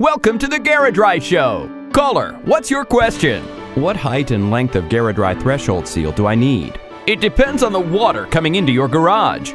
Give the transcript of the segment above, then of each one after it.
Welcome to the Garadry Show. Caller, what's your question? What height and length of Garadry threshold seal do I need? It depends on the water coming into your garage.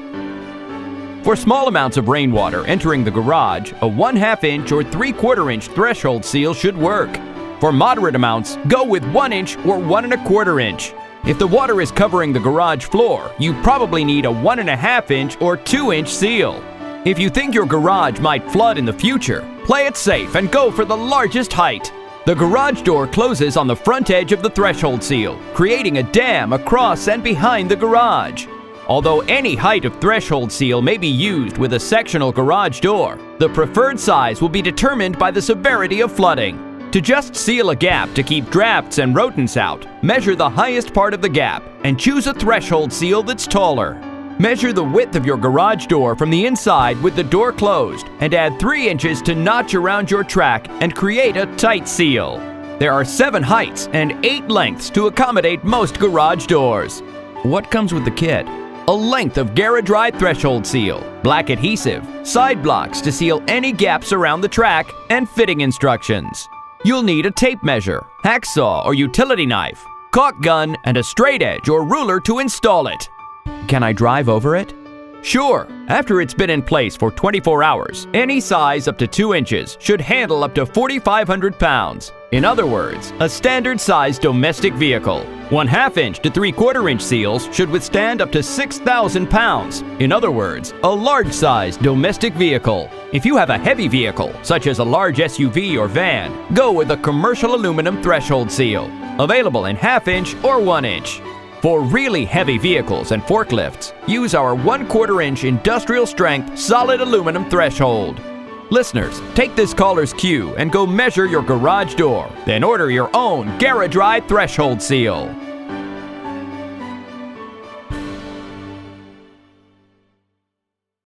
For small amounts of rainwater entering the garage, a 1/2 inch or 3/4 inch threshold seal should work. For moderate amounts, go with 1 inch or 1 1/4 inch. If the water is covering the garage floor, you probably need a 1 1/2 inch or 2 inch seal. If you think your garage might flood in the future, play it safe and go for the largest height. The garage door closes on the front edge of the threshold seal, creating a dam across and behind the garage. Although any height of threshold seal may be used with a sectional garage door, the preferred size will be determined by the severity of flooding. To just seal a gap to keep drafts and rodents out, measure the highest part of the gap and choose a threshold seal that's taller. Measure the width of your garage door from the inside with the door closed and add 3 inches to notch around your track and create a tight seal. There are 7 heights and 8 lengths to accommodate most garage doors. What comes with the kit? A length of Garadry threshold seal, black adhesive, side blocks to seal any gaps around the track, and fitting instructions. You'll need a tape measure, hacksaw or utility knife, caulk gun, and a straight edge or ruler to install it. Can I drive over it? Sure, after it's been in place for 24 hours, any size up to 2 inches should handle up to 4,500 pounds. In other words, a standard-sized domestic vehicle. 1/2 inch to 3/4 inch seals should withstand up to 6,000 pounds. In other words, a large-sized domestic vehicle. If you have a heavy vehicle, such as a large SUV or van, go with a commercial aluminum threshold seal, available in 1/2 inch or 1 inch. For really heavy vehicles and forklifts, use our 1/4 inch industrial strength solid aluminum threshold. Listeners, take this caller's cue and go measure your garage door, then order your own Garadry threshold seal.